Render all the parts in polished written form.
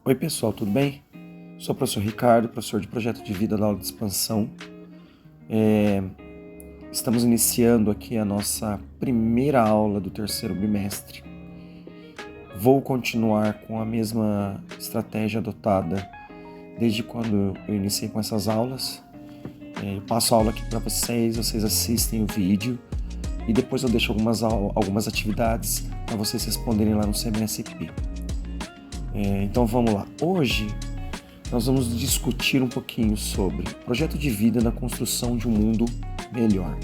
Oi pessoal, tudo bem? Sou o professor Ricardo, professor de Projeto de Vida da aula de expansão. Estamos iniciando aqui a nossa primeira aula do terceiro bimestre. Vou continuar com a mesma estratégia adotada desde quando eu iniciei com essas aulas. Eu passo a aula aqui para vocês assistem o vídeo e depois eu deixo algumas atividades para vocês responderem lá no CMSP. Então vamos lá. Hoje nós vamos discutir um pouquinho sobre projeto de vida na construção de um mundo melhor.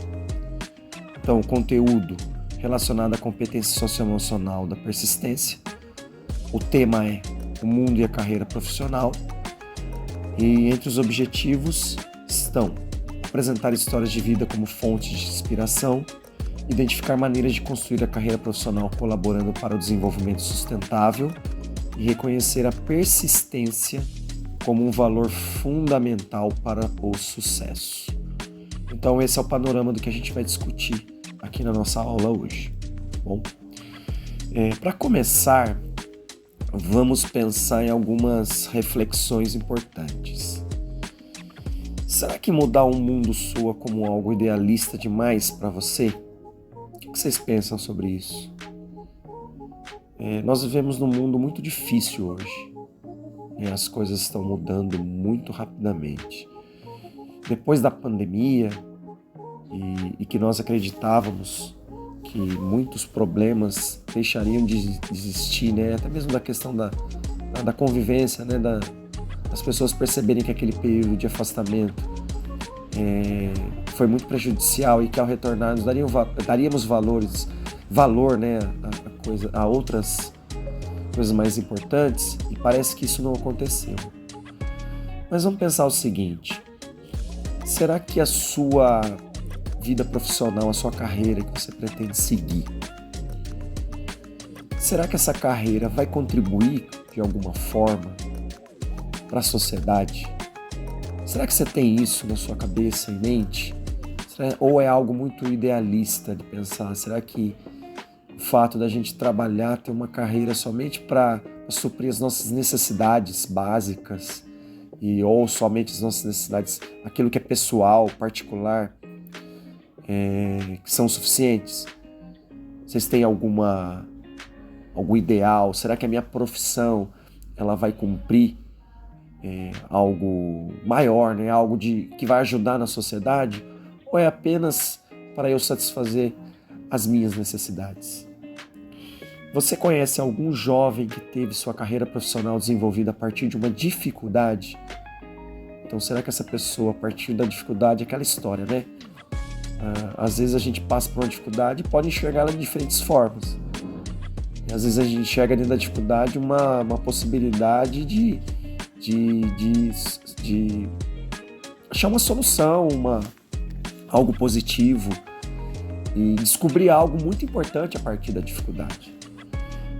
Então, o conteúdo relacionado à competência socioemocional da persistência. O tema é o mundo e a carreira profissional. E entre os objetivos estão apresentar histórias de vida como fonte de inspiração, identificar maneiras de construir a carreira profissional colaborando para o desenvolvimento sustentável e reconhecer a persistência como um valor fundamental para o sucesso. Então esse é o panorama do que a gente vai discutir aqui na nossa aula hoje. Bom, para começar, vamos pensar em algumas reflexões importantes. Será que mudar o mundo soa como algo idealista demais para você? O que vocês pensam sobre isso? Nós vivemos num mundo muito difícil hoje. As coisas estão mudando muito rapidamente. Depois da pandemia, e que nós acreditávamos que muitos problemas deixariam de existir, né? Até mesmo da questão da convivência, né? Das pessoas perceberem que aquele período de afastamento foi muito prejudicial e que ao retornar nós daríamos valor, né? A outras coisas mais importantes, e parece que isso não aconteceu. Mas vamos pensar o seguinte: será que a sua vida profissional, a sua carreira que você pretende seguir, será que essa carreira vai contribuir de alguma forma para a sociedade? Será que você tem isso na sua cabeça, em mente? Ou é algo muito idealista de pensar? Será que o fato da gente trabalhar, ter uma carreira somente para suprir as nossas necessidades básicas ou somente as nossas necessidades, aquilo que é pessoal, particular, que são suficientes? Vocês têm algum ideal? Será que a minha profissão ela vai cumprir algo maior, né? Algo que vai ajudar na sociedade? Ou é apenas para eu satisfazer as minhas necessidades? Você conhece algum jovem que teve sua carreira profissional desenvolvida a partir de uma dificuldade? Então, será que essa pessoa, a partir da dificuldade, aquela história, né? Às vezes a gente passa por uma dificuldade e pode enxergá-la de diferentes formas. E às vezes a gente enxerga dentro da dificuldade uma possibilidade de achar uma solução, algo positivo, e descobrir algo muito importante a partir da dificuldade.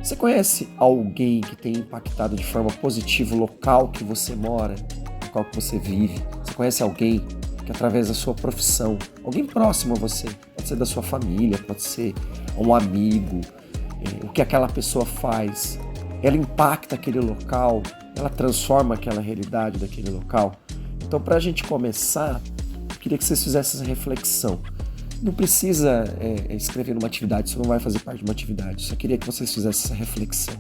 Você conhece alguém que tem impactado de forma positiva o local que você mora, o local que você vive? Você conhece alguém que através da sua profissão, alguém próximo a você, pode ser da sua família, pode ser um amigo, o que aquela pessoa faz, ela impacta aquele local, ela transforma aquela realidade daquele local? Então, para a gente começar, eu queria que vocês fizessem essa reflexão. Não precisa escrever numa atividade, isso não vai fazer parte de uma atividade. Só queria que vocês fizessem essa reflexão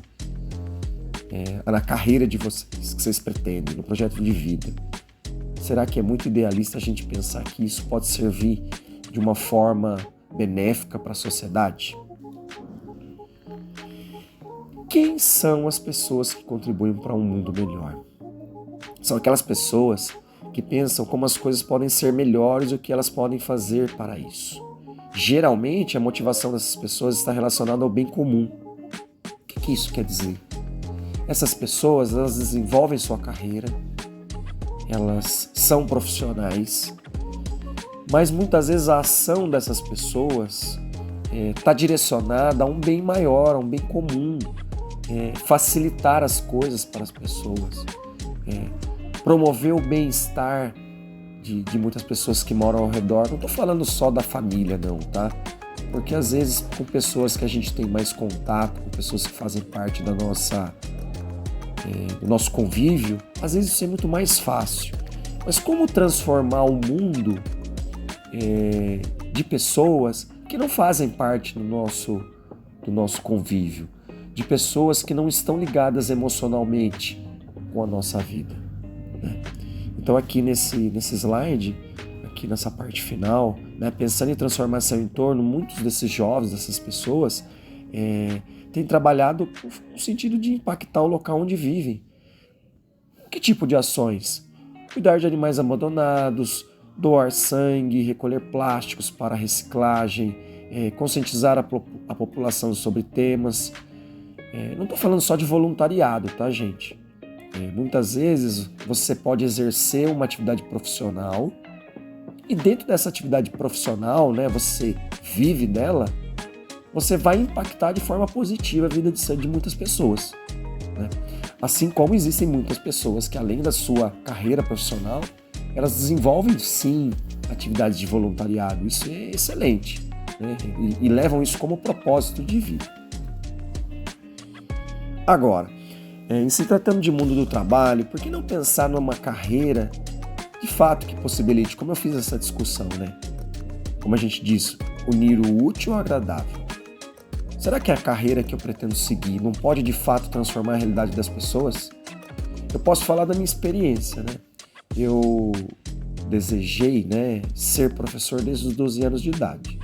na carreira de vocês, que vocês pretendem, no projeto de vida. Será que é muito idealista a gente pensar que isso pode servir de uma forma benéfica para a sociedade? Quem são as pessoas que contribuem para um mundo melhor? São aquelas pessoas que pensam como as coisas podem ser melhores e o que elas podem fazer para isso. Geralmente, a motivação dessas pessoas está relacionada ao bem comum. O que isso quer dizer? Essas pessoas, elas desenvolvem sua carreira, elas são profissionais, mas muitas vezes a ação dessas pessoas está direcionada a um bem maior, a um bem comum, facilitar as coisas para as pessoas, promover o bem-estar de muitas pessoas que moram ao redor. Não estou falando só da família, não, tá? Porque às vezes com pessoas que a gente tem mais contato, com pessoas que fazem parte da nossa do nosso convívio, às vezes isso é muito mais fácil. Mas como transformar o mundo de pessoas que não fazem parte do nosso convívio, de pessoas que não estão ligadas emocionalmente com a nossa vida, né? Então aqui nesse slide, aqui nessa parte final, né, pensando em transformar seu entorno, muitos desses jovens, dessas pessoas, têm trabalhado no sentido de impactar o local onde vivem. Que tipo de ações? Cuidar de animais abandonados, doar sangue, recolher plásticos para reciclagem, conscientizar a população sobre temas. Não estou falando só de voluntariado, tá, gente? Muitas vezes você pode exercer uma atividade profissional e dentro dessa atividade profissional, né, você vive dela, você vai impactar de forma positiva a vida de muitas pessoas, né? Assim como existem muitas pessoas que, além da sua carreira profissional, elas desenvolvem, sim, atividades de voluntariado. Isso é excelente, né? E levam isso como propósito de vida. Agora, em se tratando de mundo do trabalho, por que não pensar numa carreira, de fato, que possibilite, como eu fiz essa discussão, né? Como a gente diz, unir o útil ao agradável. Será que a carreira que eu pretendo seguir não pode, de fato, transformar a realidade das pessoas? Eu posso falar da minha experiência, né? Eu desejei, né, ser professor desde os 12 anos de idade.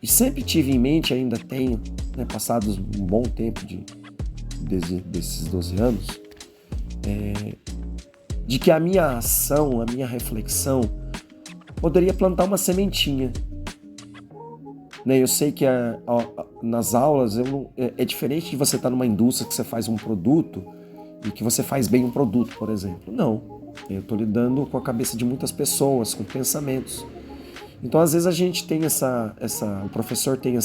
E sempre tive em mente, ainda tenho, né, passados um bom tempo desses 12 anos, de que a minha ação, a minha reflexão, poderia plantar uma sementinha. Eu sei que nas aulas é diferente de você estar numa indústria que você faz um produto e que você faz bem um produto, por exemplo. Não, eu estou lidando com a cabeça de muitas pessoas, com pensamentos. Então, às vezes a gente tem o professor tem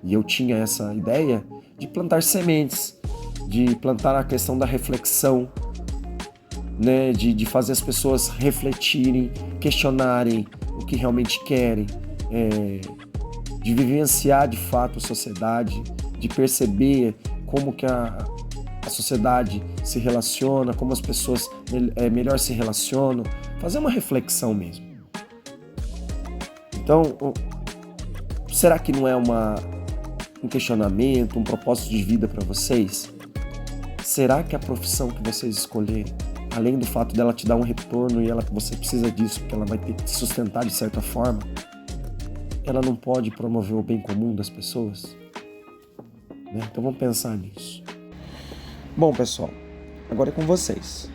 e eu tinha essa ideia de plantar sementes, de plantar a questão da reflexão, né, de fazer as pessoas refletirem, questionarem o que realmente querem, de vivenciar de fato a sociedade, de perceber como que a sociedade se relaciona, como as pessoas melhor se relacionam, fazer uma reflexão mesmo. Então, será que não é um questionamento, um propósito de vida para vocês? Será que a profissão que vocês escolherem, além do fato dela te dar um retorno e você precisa disso, porque ela vai ter que te sustentar de certa forma, ela não pode promover o bem comum das pessoas? Né? Então vamos pensar nisso. Bom, pessoal, agora é com vocês.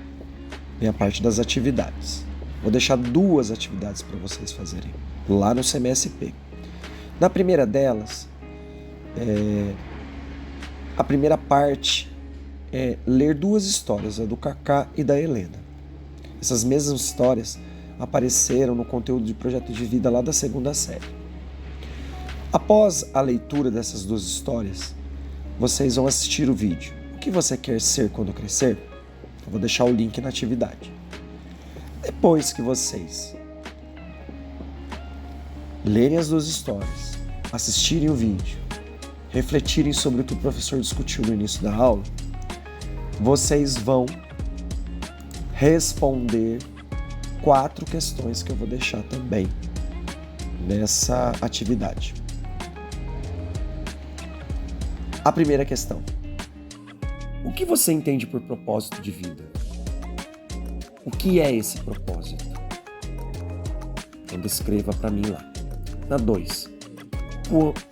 Vem a parte das atividades. Vou deixar 2 atividades para vocês fazerem lá no CMSP. Na primeira delas, a primeira parte é ler 2 histórias, a do Kaká e da Helena. Essas mesmas histórias apareceram no conteúdo de projeto de vida lá da 2ª série. Após a leitura dessas 2 histórias, vocês vão assistir o vídeo. O que você quer ser quando crescer? Eu vou deixar o link na atividade. Depois que vocês lerem as 2 histórias, assistirem o vídeo, refletirem sobre o que o professor discutiu no início da aula, vocês vão responder 4 questões que eu vou deixar também nessa atividade. A primeira questão: o que você entende por propósito de vida? O que é esse propósito? Então descreva para mim lá. Na 2,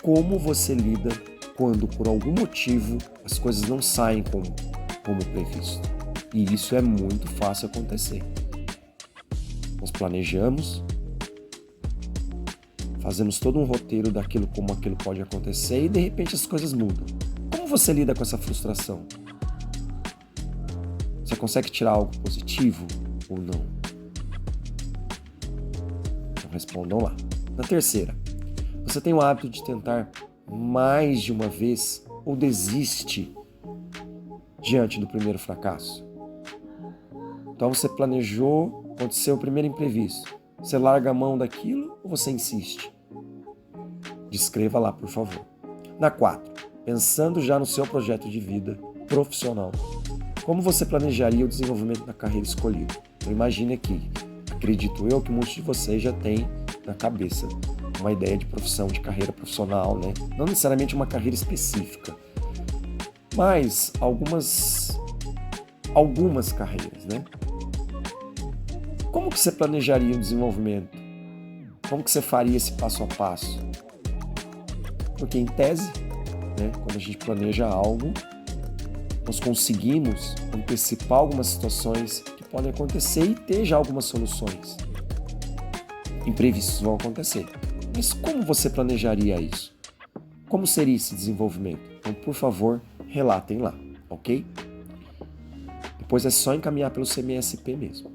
como você lida quando por algum motivo as coisas não saem como previsto? E isso é muito fácil acontecer. Nós planejamos, fazemos todo um roteiro daquilo, como aquilo pode acontecer, e de repente as coisas mudam. Como você lida com essa frustração? Você consegue tirar algo positivo ou não? Então respondam lá. Na terceira, você tem o hábito de tentar mais de uma vez ou desiste diante do primeiro fracasso? Então você planejou, aconteceu o primeiro imprevisto. Você larga a mão daquilo ou você insiste? Descreva lá, por favor. Na 4, pensando já no seu projeto de vida profissional, Como você planejaria o desenvolvimento da carreira escolhida? Então imagine aqui, acredito eu que muitos de vocês já têm na cabeça uma ideia de profissão, de carreira profissional, né? Não necessariamente uma carreira específica, mas algumas carreiras, né? Como que você planejaria o desenvolvimento? Como que você faria esse passo a passo? Porque em tese, né, quando a gente planeja algo, nós conseguimos antecipar algumas situações que podem acontecer e ter já algumas soluções. Imprevistos vão acontecer. Mas como você planejaria isso? Como seria esse desenvolvimento? Então, por favor, relatem lá, ok? Depois é só encaminhar pelo CMSP mesmo.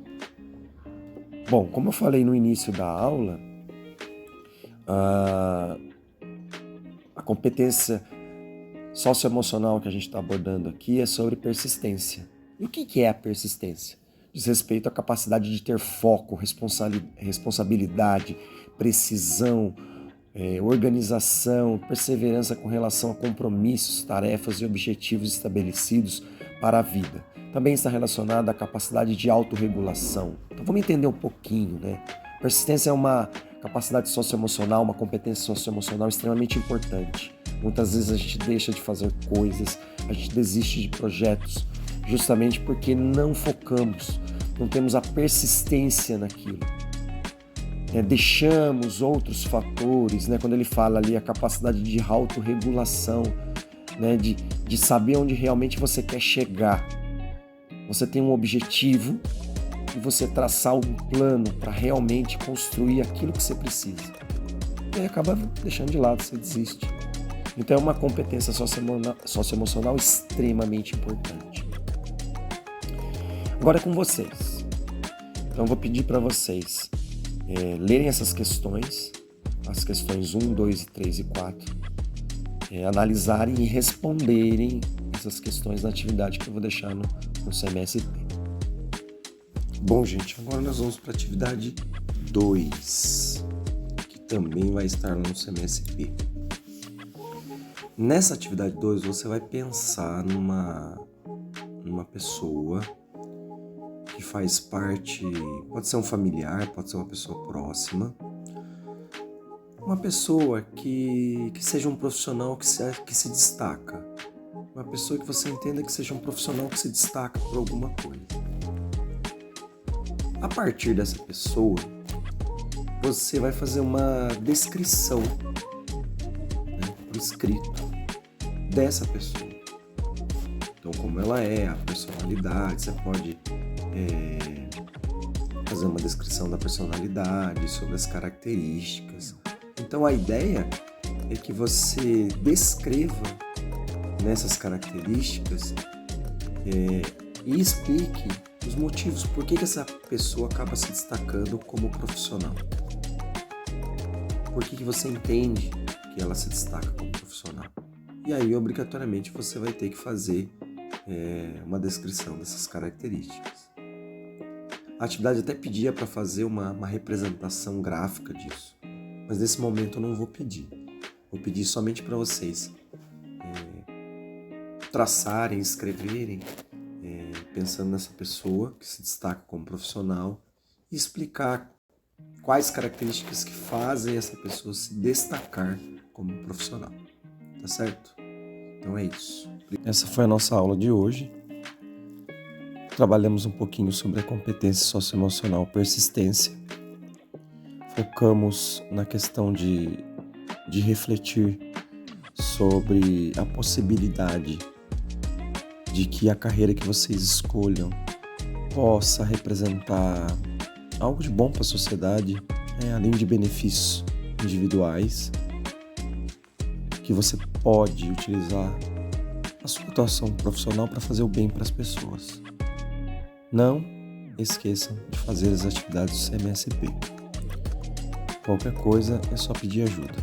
Bom, como eu falei no início da aula, a competência socioemocional que a gente está abordando aqui é sobre persistência. E o que é a persistência? Diz respeito à capacidade de ter foco, responsabilidade, precisão, organização, perseverança com relação a compromissos, tarefas e objetivos estabelecidos para a vida. Também está relacionada à capacidade de autorregulação. Então vamos entender um pouquinho, né? Persistência é uma capacidade socioemocional, uma competência socioemocional extremamente importante. Muitas vezes a gente deixa de fazer coisas, a gente desiste de projetos, justamente porque não focamos, não temos a persistência naquilo. Deixamos outros fatores, né? Quando ele fala ali a capacidade de autorregulação, né? De saber onde realmente você quer chegar. Você tem um objetivo e você traçar um plano para realmente construir aquilo que você precisa. E aí acaba deixando de lado, você desiste. Então é uma competência socioemocional extremamente importante. Agora é com vocês. Então eu vou pedir para vocês lerem essas questões, as questões 1, 2, 3 e 4, analisarem e responderem essas questões na atividade que eu vou deixar no CMSP. Bom, gente, agora nós vamos para a atividade 2, que também vai estar lá no CMSP. Nessa atividade 2, você vai pensar numa pessoa que faz parte, pode ser um familiar, pode ser uma pessoa próxima, uma pessoa que seja um profissional que se destaca, uma pessoa que você entenda que seja um profissional que se destaca por alguma coisa. A partir dessa pessoa, você vai fazer uma descrição, né, por escrito, dessa pessoa. Então, como ela é, a personalidade, você pode fazer uma descrição da personalidade, sobre as características. Então, a ideia é que você descreva nessas características e explique os motivos por que essa pessoa acaba se destacando como profissional. Por que você entende que ela se destaca como profissional? E aí, obrigatoriamente, você vai ter que fazer uma descrição dessas características. A atividade até pedia para fazer uma representação gráfica disso, mas nesse momento eu não vou pedir. Vou pedir somente para vocês traçarem, escreverem, pensando nessa pessoa que se destaca como profissional e explicar quais características que fazem essa pessoa se destacar como profissional. Tá certo? Então é isso. Essa foi a nossa aula de hoje. Trabalhamos um pouquinho sobre a competência socioemocional persistência. Focamos na questão de refletir sobre a possibilidade de que a carreira que vocês escolham possa representar algo de bom para a sociedade, além de benefícios individuais, que você pode utilizar a sua atuação profissional para fazer o bem para as pessoas. Não esqueçam de fazer as atividades do CMSP. Qualquer coisa é só pedir ajuda.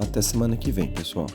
Até semana que vem, pessoal.